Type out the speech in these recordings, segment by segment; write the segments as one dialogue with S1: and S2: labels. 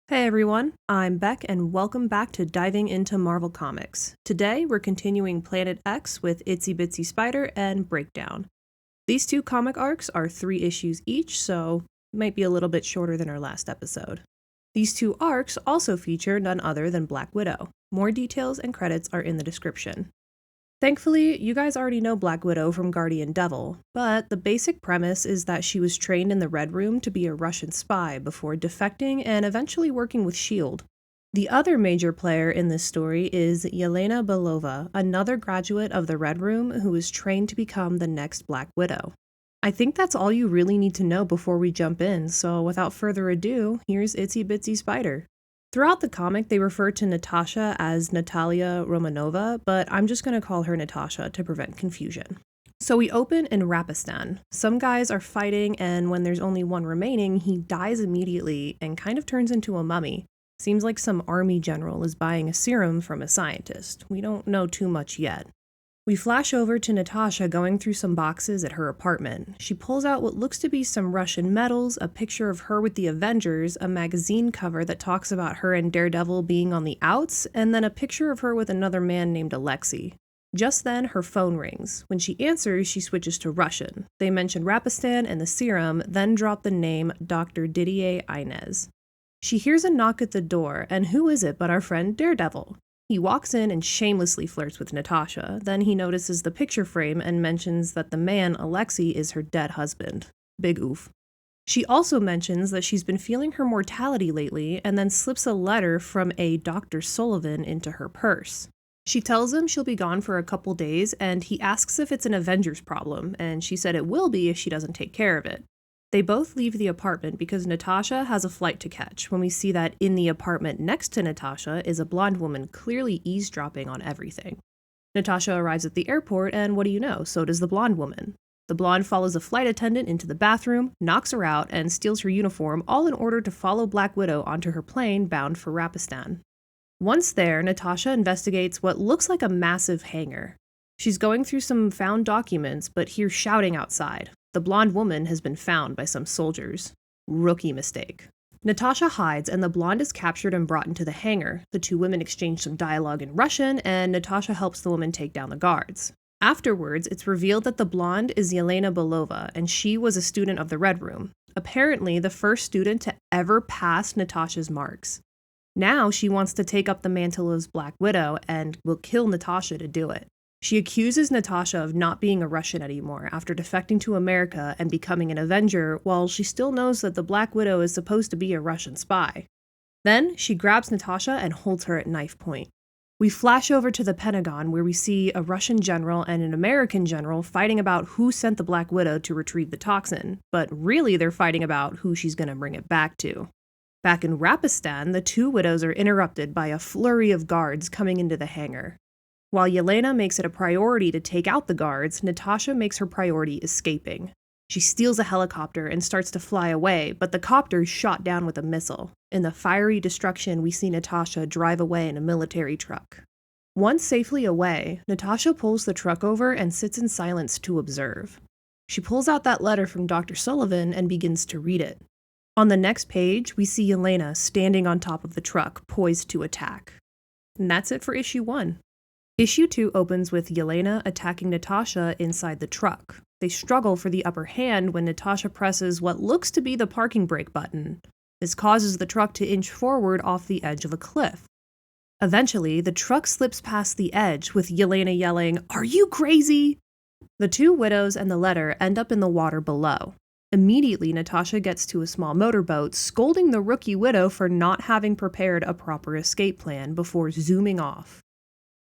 S1: Hey everyone, I'm Beck and welcome back to Diving into Marvel Comics. Today we're continuing Planet X with Itsy Bitsy Spider and Breakdown. These two comic arcs are 3 issues each, so might be a little bit shorter than our last episode. These two arcs also feature none other than Black Widow. More details and credits are in the description. Thankfully, you guys already know Black Widow from Guardian Devil, but the basic premise is that she was trained in the Red Room to be a Russian spy before defecting and eventually working with S.H.I.E.L.D. The other major player in this story is Yelena Belova, another graduate of the Red Room who is trained to become the next Black Widow. I think that's all you really need to know before we jump in, so without further ado, here's Itsy Bitsy Spider. Throughout the comic, they refer to Natasha as Natalia Romanova, but I'm just going to call her Natasha to prevent confusion. So we open in Rapistan. Some guys are fighting, and when there's only one remaining, he dies immediately and kind of turns into a mummy. Seems like some army general is buying a serum from a scientist. We don't know too much yet. We flash over to Natasha going through some boxes at her apartment. She pulls out what looks to be some Russian medals, a picture of her with the Avengers, a magazine cover that talks about her and Daredevil being on the outs, and then a picture of her with another man named Alexei. Just then, her phone rings. When she answers, she switches to Russian. They mention Rapistan and the serum, then drop the name Dr. Didier Inez. She hears a knock at the door, and who is it but our friend Daredevil? He walks in and shamelessly flirts with Natasha. Then he notices the picture frame and mentions that the man, Alexei, is her dead husband. Big oof. She also mentions that she's been feeling her mortality lately and then slips a letter from a Dr. Sullivan into her purse. She tells him she'll be gone for a couple days and he asks if it's an Avengers problem, and she said it will be if she doesn't take care of it. They both leave the apartment because Natasha has a flight to catch when we see that in the apartment next to Natasha is a blonde woman clearly eavesdropping on everything. Natasha arrives at the airport and what do you know, so does the blonde woman. The blonde follows a flight attendant into the bathroom, knocks her out, and steals her uniform, all in order to follow Black Widow onto her plane bound for Rapistan. Once there, Natasha investigates what looks like a massive hangar. She's going through some found documents, but hears shouting outside. The blonde woman has been found by some soldiers. Rookie mistake. Natasha hides and the blonde is captured and brought into the hangar. The two women exchange some dialogue in Russian and Natasha helps the woman take down the guards. Afterwards, it's revealed that the blonde is Yelena Belova and she was a student of the Red Room. Apparently, the first student to ever pass Natasha's marks. Now she wants to take up the mantle of Black Widow and will kill Natasha to do it. She accuses Natasha of not being a Russian anymore after defecting to America and becoming an Avenger, while she still knows that the Black Widow is supposed to be a Russian spy. Then, she grabs Natasha and holds her at knife point. We flash over to the Pentagon where we see a Russian general and an American general fighting about who sent the Black Widow to retrieve the toxin, but really they're fighting about who she's going to bring it back to. Back in Rapistan, the two widows are interrupted by a flurry of guards coming into the hangar. While Yelena makes it a priority to take out the guards, Natasha makes her priority escaping. She steals a helicopter and starts to fly away, but the copter is shot down with a missile. In the fiery destruction, we see Natasha drive away in a military truck. Once safely away, Natasha pulls the truck over and sits in silence to observe. She pulls out that letter from Dr. Sullivan and begins to read it. On the next page, we see Yelena standing on top of the truck, poised to attack. And that's it for issue 1. Issue 2 opens with Yelena attacking Natasha inside the truck. They struggle for the upper hand when Natasha presses what looks to be the parking brake button. This causes the truck to inch forward off the edge of a cliff. Eventually, the truck slips past the edge with Yelena yelling, "Are you crazy?" The two widows and the letter end up in the water below. Immediately, Natasha gets to a small motorboat, scolding the rookie widow for not having prepared a proper escape plan before zooming off.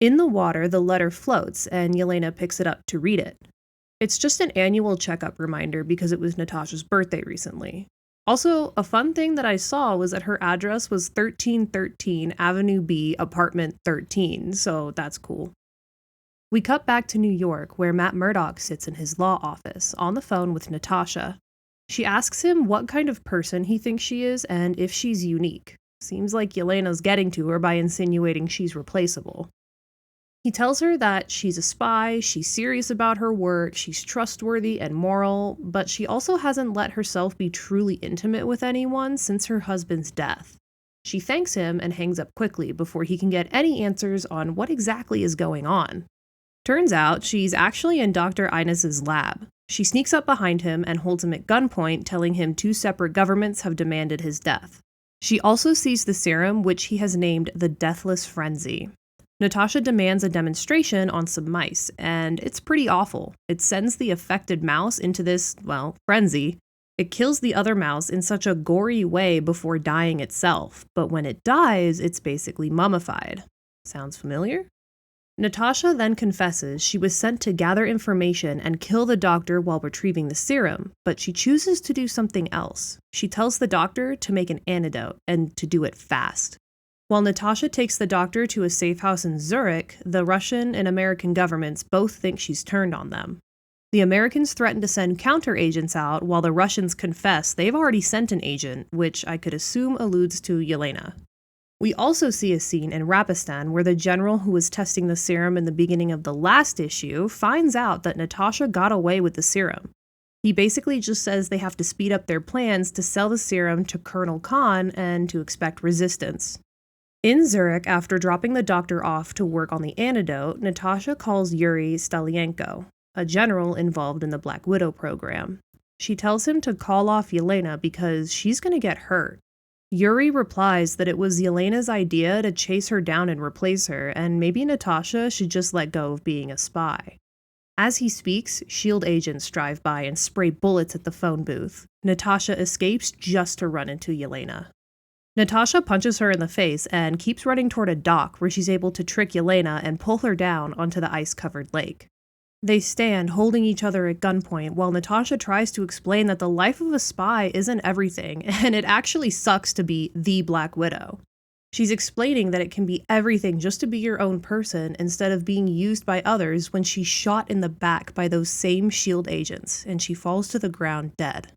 S1: In the water, the letter floats, and Yelena picks it up to read it. It's just an annual checkup reminder because it was Natasha's birthday recently. Also, a fun thing that I saw was that her address was 1313 Avenue B, Apartment 13, so that's cool. We cut back to New York, where Matt Murdock sits in his law office, on the phone with Natasha. She asks him what kind of person he thinks she is and if she's unique. Seems like Yelena's getting to her by insinuating she's replaceable. He tells her that she's a spy, she's serious about her work, she's trustworthy and moral, but she also hasn't let herself be truly intimate with anyone since her husband's death. She thanks him and hangs up quickly before he can get any answers on what exactly is going on. Turns out she's actually in Dr. Inez's lab. She sneaks up behind him and holds him at gunpoint, telling him 2 separate governments have demanded his death. She also sees the serum, which he has named the Deathless Frenzy. Natasha demands a demonstration on some mice, and it's pretty awful. It sends the affected mouse into this, frenzy. It kills the other mouse in such a gory way before dying itself, but when it dies, it's basically mummified. Sounds familiar? Natasha then confesses she was sent to gather information and kill the doctor while retrieving the serum, but she chooses to do something else. She tells the doctor to make an antidote and to do it fast. While Natasha takes the doctor to a safe house in Zurich, the Russian and American governments both think she's turned on them. The Americans threaten to send counter-agents out, while the Russians confess they've already sent an agent, which I could assume alludes to Yelena. We also see a scene in Rapistan where the general who was testing the serum in the beginning of the last issue finds out that Natasha got away with the serum. He basically just says they have to speed up their plans to sell the serum to Colonel Khan and to expect resistance. In Zurich, after dropping the doctor off to work on the antidote, Natasha calls Yuri Stalienko, a general involved in the Black Widow program. She tells him to call off Yelena because she's going to get hurt. Yuri replies that it was Yelena's idea to chase her down and replace her, and maybe Natasha should just let go of being a spy. As he speaks, S.H.I.E.L.D. agents drive by and spray bullets at the phone booth. Natasha escapes just to run into Yelena. Natasha punches her in the face and keeps running toward a dock where she's able to trick Yelena and pull her down onto the ice-covered lake. They stand holding each other at gunpoint while Natasha tries to explain that the life of a spy isn't everything, and it actually sucks to be the Black Widow. She's explaining that it can be everything just to be your own person instead of being used by others when she's shot in the back by those same S.H.I.E.L.D. agents, and she falls to the ground dead.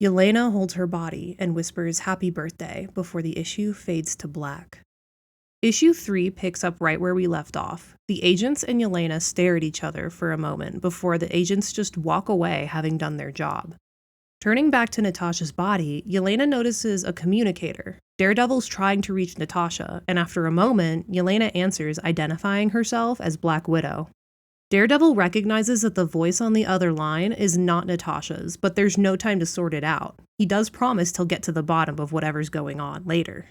S1: Yelena holds her body and whispers happy birthday before the issue fades to black. Issue 3 picks up right where we left off. The agents and Yelena stare at each other for a moment before the agents just walk away having done their job. Turning back to Natasha's body, Yelena notices a communicator. Daredevil's trying to reach Natasha, and after a moment, Yelena answers identifying herself as Black Widow. Daredevil recognizes that the voice on the other line is not Natasha's, but there's no time to sort it out. He does promise he'll get to the bottom of whatever's going on later.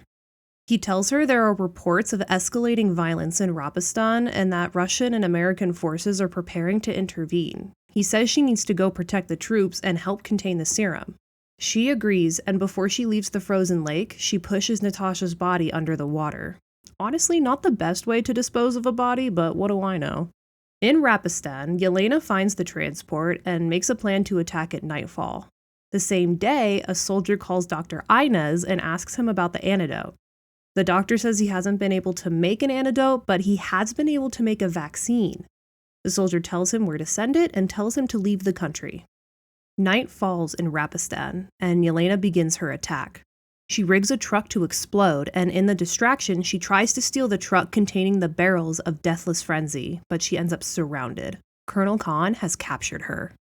S1: He tells her there are reports of escalating violence in Rapistan and that Russian and American forces are preparing to intervene. He says she needs to go protect the troops and help contain the serum. She agrees, and before she leaves the frozen lake, she pushes Natasha's body under the water. Honestly, not the best way to dispose of a body, but what do I know? In Rapistan, Yelena finds the transport and makes a plan to attack at nightfall. The same day, a soldier calls Dr. Inez and asks him about the antidote. The doctor says he hasn't been able to make an antidote, but he has been able to make a vaccine. The soldier tells him where to send it and tells him to leave the country. Night falls in Rapistan, and Yelena begins her attack. She rigs a truck to explode, and in the distraction, she tries to steal the truck containing the barrels of Deathless Frenzy, but she ends up surrounded. Colonel Khan has captured her.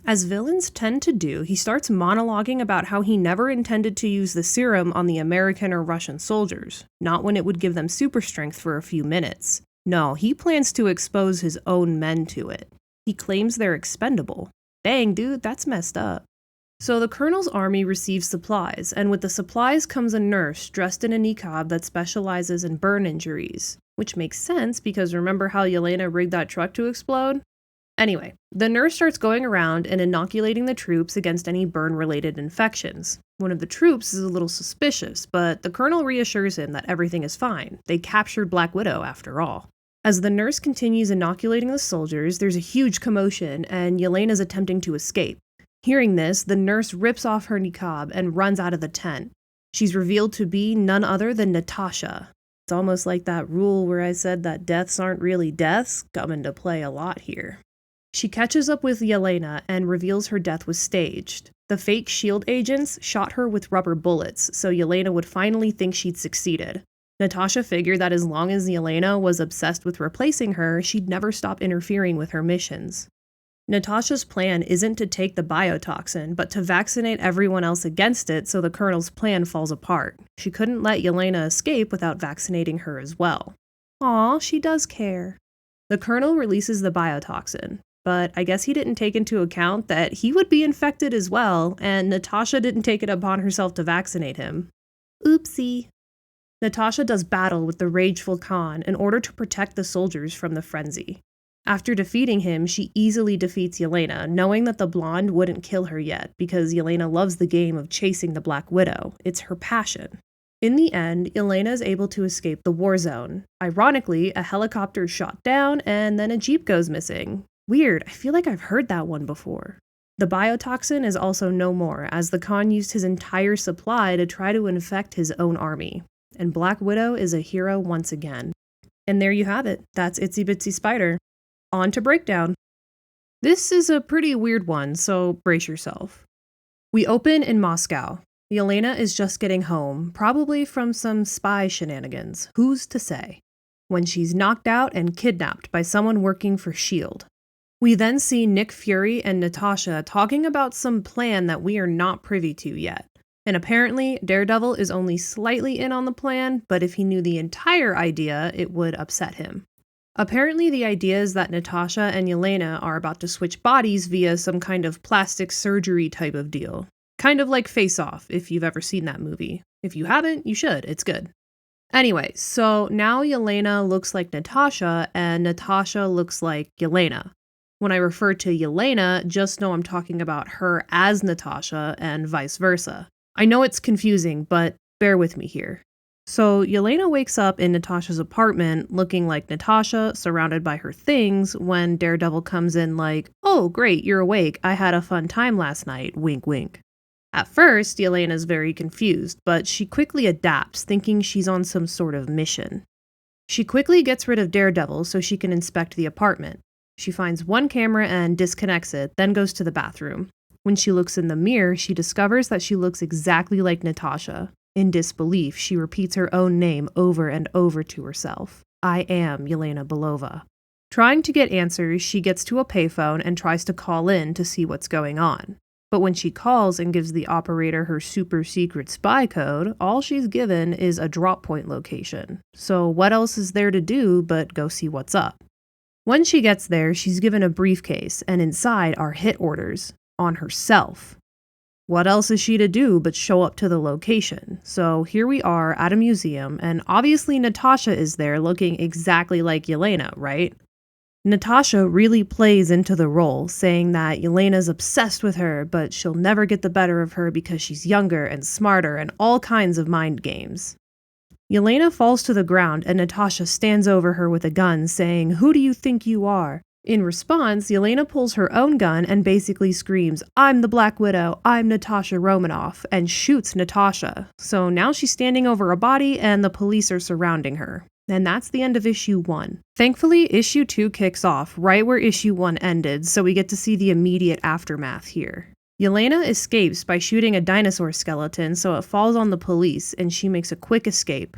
S1: As villains tend to do, he starts monologuing about how he never intended to use the serum on the American or Russian soldiers, not when it would give them super strength for a few minutes. No, he plans to expose his own men to it. He claims they're expendable. Dang, dude, that's messed up. So the colonel's army receives supplies, and with the supplies comes a nurse dressed in a niqab that specializes in burn injuries, which makes sense because remember how Yelena rigged that truck to explode? Anyway, the nurse starts going around and inoculating the troops against any burn-related infections. One of the troops is a little suspicious, but the colonel reassures him that everything is fine. They captured Black Widow after all. As the nurse continues inoculating the soldiers, there's a huge commotion, and Yelena's attempting to escape. Hearing this, the nurse rips off her niqab and runs out of the tent. She's revealed to be none other than Natasha. It's almost like that rule where I said that deaths aren't really deaths come into play a lot here. She catches up with Yelena and reveals her death was staged. The fake S.H.I.E.L.D. agents shot her with rubber bullets, so Yelena would finally think she'd succeeded. Natasha figured that as long as Yelena was obsessed with replacing her, she'd never stop interfering with her missions. Natasha's plan isn't to take the biotoxin, but to vaccinate everyone else against it so the Colonel's plan falls apart. She couldn't let Yelena escape without vaccinating her as well. Aw, she does care. The Colonel releases the biotoxin, but I guess he didn't take into account that he would be infected as well, and Natasha didn't take it upon herself to vaccinate him. Oopsie. Natasha does battle with the rageful Khan in order to protect the soldiers from the frenzy. After defeating him, she easily defeats Yelena, knowing that the blonde wouldn't kill her yet, because Yelena loves the game of chasing the Black Widow. It's her passion. In the end, Yelena is able to escape the war zone. Ironically, a helicopter is shot down, and then a jeep goes missing. Weird, I feel like I've heard that one before. The biotoxin is also no more, as the Khan used his entire supply to try to infect his own army. And Black Widow is a hero once again. And there you have it. That's Itsy Bitsy Spider. On to Breakdown. This is a pretty weird one, so brace yourself. We open in Moscow. Yelena is just getting home, probably from some spy shenanigans. Who's to say? When she's knocked out and kidnapped by someone working for S.H.I.E.L.D. We then see Nick Fury and Natasha talking about some plan that we are not privy to yet. And apparently, Daredevil is only slightly in on the plan, but if he knew the entire idea, it would upset him. Apparently, the idea is that Natasha and Yelena are about to switch bodies via some kind of plastic surgery type of deal. Kind of like Face Off, if you've ever seen that movie. If you haven't, you should. It's good. Anyway, so now Yelena looks like Natasha, and Natasha looks like Yelena. When I refer to Yelena, just know I'm talking about her as Natasha and vice versa. I know it's confusing, but bear with me here. So Yelena wakes up in Natasha's apartment looking like Natasha, surrounded by her things, when Daredevil comes in like, "Oh great, you're awake, I had a fun time last night, wink wink." At first, Yelena's very confused, but she quickly adapts, thinking she's on some sort of mission. She quickly gets rid of Daredevil so she can inspect the apartment. She finds one camera and disconnects it, then goes to the bathroom. When she looks in the mirror, she discovers that she looks exactly like Natasha. In disbelief, she repeats her own name over and over to herself. I am Yelena Belova. Trying to get answers, she gets to a payphone and tries to call in to see what's going on. But when she calls and gives the operator her super secret spy code, all she's given is a drop point location. So what else is there to do but go see what's up? When she gets there, she's given a briefcase, and inside are hit orders on herself. What else is she to do but show up to the location? So here we are at a museum, and obviously Natasha is there looking exactly like Yelena, right? Natasha really plays into the role, saying that Yelena's obsessed with her, but she'll never get the better of her because she's younger and smarter and all kinds of mind games. Yelena falls to the ground and Natasha stands over her with a gun, saying, "Who do you think you are?" In response, Yelena pulls her own gun and basically screams, "I'm the Black Widow, I'm Natasha Romanoff," and shoots Natasha. So now she's standing over a body and the police are surrounding her. And that's the end of issue 1. Thankfully, issue 2 kicks off right where issue 1 ended, so we get to see the immediate aftermath here. Yelena escapes by shooting a dinosaur skeleton so it falls on the police and she makes a quick escape.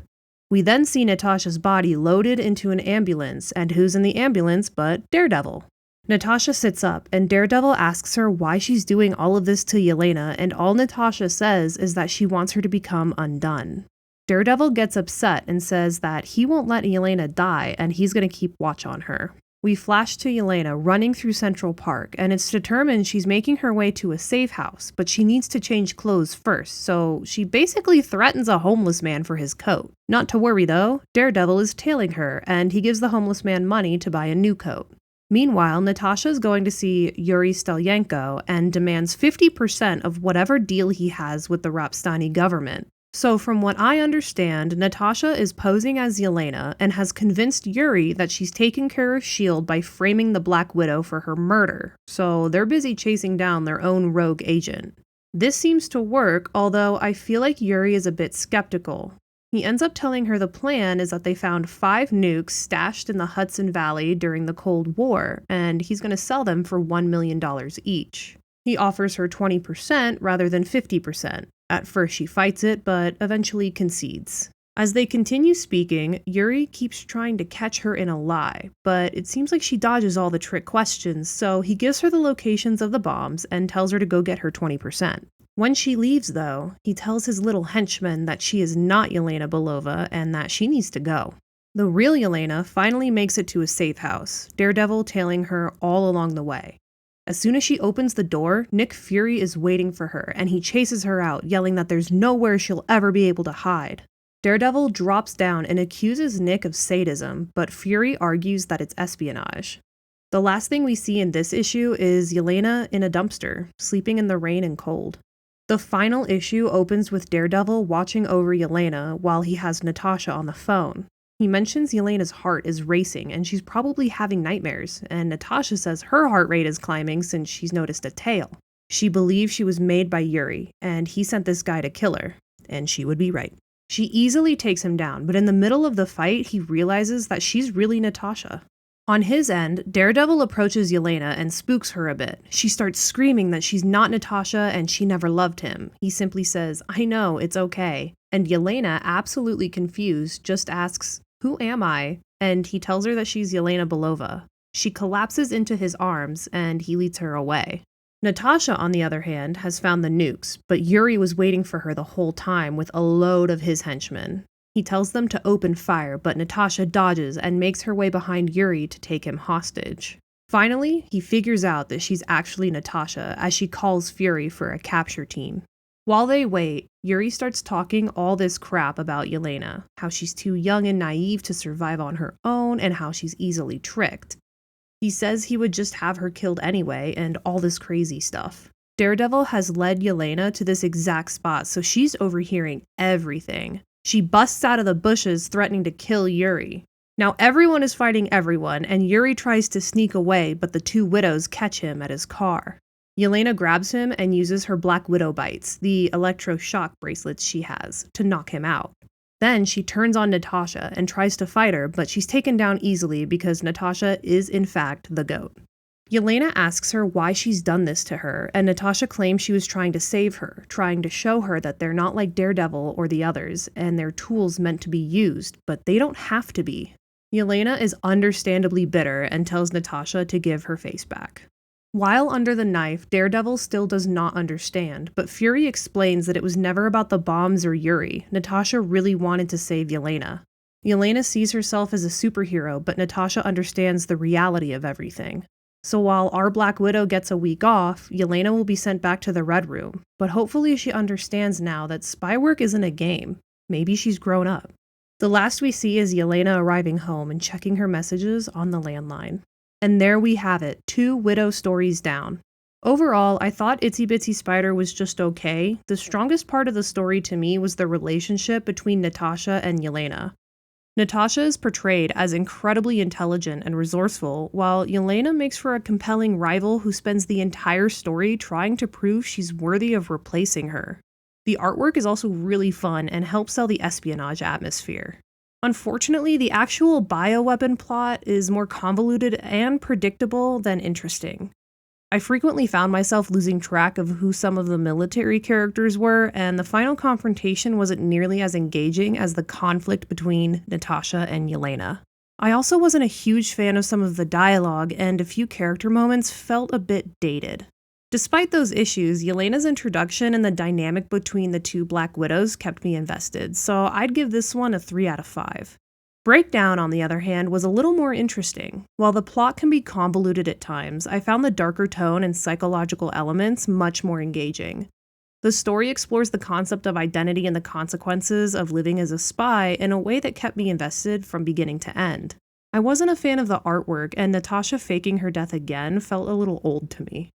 S1: We then see Natasha's body loaded into an ambulance, and who's in the ambulance but Daredevil. Natasha sits up, and Daredevil asks her why she's doing all of this to Yelena, and all Natasha says is that she wants her to become undone. Daredevil gets upset and says that he won't let Yelena die, and he's going to keep watch on her. We flash to Yelena running through Central Park, and it's determined she's making her way to a safe house, but she needs to change clothes first, so she basically threatens a homeless man for his coat. Not to worry though, Daredevil is tailing her, and he gives the homeless man money to buy a new coat. Meanwhile, Natasha is going to see Yuri Stelyenko and demands 50% of whatever deal he has with the Rapstani government. So from what I understand, Natasha is posing as Yelena and has convinced Yuri that she's taken care of S.H.I.E.L.D. by framing the Black Widow for her murder, so they're busy chasing down their own rogue agent. This seems to work, although I feel like Yuri is a bit skeptical. He ends up telling her the plan is that they found 5 nukes stashed in the Hudson Valley during the Cold War, and he's going to sell them for $1 million each. He offers her 20% rather than 50%. At first she fights it, but eventually concedes. As they continue speaking, Yuri keeps trying to catch her in a lie, but it seems like she dodges all the trick questions, so he gives her the locations of the bombs and tells her to go get her 20%. When she leaves, though, he tells his little henchman that she is not Yelena Belova and that she needs to go. The real Yelena finally makes it to a safe house, Daredevil tailing her all along the way. As soon as she opens the door, Nick Fury is waiting for her, and he chases her out, yelling that there's nowhere she'll ever be able to hide. Daredevil drops down and accuses Nick of sadism, but Fury argues that it's espionage. The last thing we see in this issue is Yelena in a dumpster, sleeping in the rain and cold. The final issue opens with Daredevil watching over Yelena while he has Natasha on the phone. He mentions Yelena's heart is racing and she's probably having nightmares, and Natasha says her heart rate is climbing since she's noticed a tail. She believes she was made by Yuri, and he sent this guy to kill her, and she would be right. She easily takes him down, but in the middle of the fight, he realizes that she's really Natasha. On his end, Daredevil approaches Yelena and spooks her a bit. She starts screaming that she's not Natasha and she never loved him. He simply says, "I know, it's okay." And Yelena, absolutely confused, just asks, "Who am I?" And he tells her that she's Yelena Belova. She collapses into his arms and he leads her away. Natasha, on the other hand, has found the nukes, but Yuri was waiting for her the whole time with a load of his henchmen. He tells them to open fire, but Natasha dodges and makes her way behind Yuri to take him hostage. Finally, he figures out that she's actually Natasha as she calls Fury for a capture team. While they wait, Yuri starts talking all this crap about Yelena, how she's too young and naive to survive on her own and how she's easily tricked. He says he would just have her killed anyway, and all this crazy stuff. Daredevil has led Yelena to this exact spot, so she's overhearing everything. She busts out of the bushes, threatening to kill Yuri. Now everyone is fighting everyone, and Yuri tries to sneak away, but the two widows catch him at his car. Yelena grabs him and uses her Black Widow bites, the electroshock bracelets she has, to knock him out. Then she turns on Natasha and tries to fight her, but she's taken down easily because Natasha is in fact the GOAT. Yelena asks her why she's done this to her, and Natasha claims she was trying to save her, trying to show her that they're not like Daredevil or the others, and they're tools meant to be used, but they don't have to be. Yelena is understandably bitter and tells Natasha to give her face back. While under the knife, Daredevil still does not understand, but Fury explains that it was never about the bombs or Yuri. Natasha really wanted to save Yelena. Yelena sees herself as a superhero, but Natasha understands the reality of everything. So while our Black Widow gets a week off, Yelena will be sent back to the Red Room, but hopefully she understands now that spy work isn't a game. Maybe she's grown up. The last we see is Yelena arriving home and checking her messages on the landline. And there we have it, 2 Widow stories down. Overall, I thought Itsy Bitsy Spider was just okay. The strongest part of the story to me was the relationship between Natasha and Yelena. Natasha is portrayed as incredibly intelligent and resourceful, while Yelena makes for a compelling rival who spends the entire story trying to prove she's worthy of replacing her. The artwork is also really fun and helps sell the espionage atmosphere. Unfortunately, the actual bioweapon plot is more convoluted and predictable than interesting. I frequently found myself losing track of who some of the military characters were, and the final confrontation wasn't nearly as engaging as the conflict between Natasha and Yelena. I also wasn't a huge fan of some of the dialogue, and a few character moments felt a bit dated. Despite those issues, Yelena's introduction and the dynamic between the 2 Black Widows kept me invested, so I'd give this one a 3 out of 5. Breakdown, on the other hand, was a little more interesting. While the plot can be convoluted at times, I found the darker tone and psychological elements much more engaging. The story explores the concept of identity and the consequences of living as a spy in a way that kept me invested from beginning to end. I wasn't a fan of the artwork, and Natasha faking her death again felt a little old to me.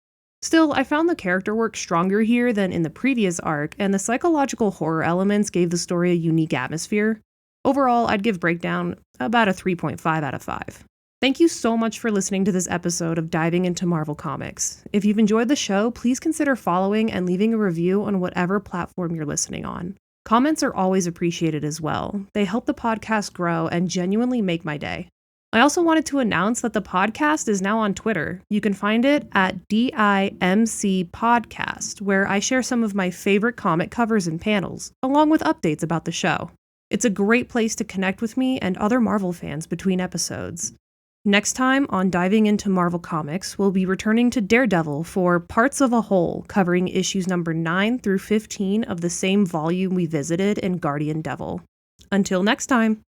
S1: Still, I found the character work stronger here than in the previous arc, and the psychological horror elements gave the story a unique atmosphere. Overall, I'd give Breakdown about a 3.5 out of 5. Thank you so much for listening to this episode of Diving into Marvel Comics. If you've enjoyed the show, please consider following and leaving a review on whatever platform you're listening on. Comments are always appreciated as well. They help the podcast grow and genuinely make my day. I also wanted to announce that the podcast is now on Twitter. You can find it at DIMC Podcast, where I share some of my favorite comic covers and panels, along with updates about the show. It's a great place to connect with me and other Marvel fans between episodes. Next time on Diving into Marvel Comics, we'll be returning to Daredevil for Parts of a Whole, covering issues number 9 through 15 of the same volume we visited in Guardian Devil. Until next time!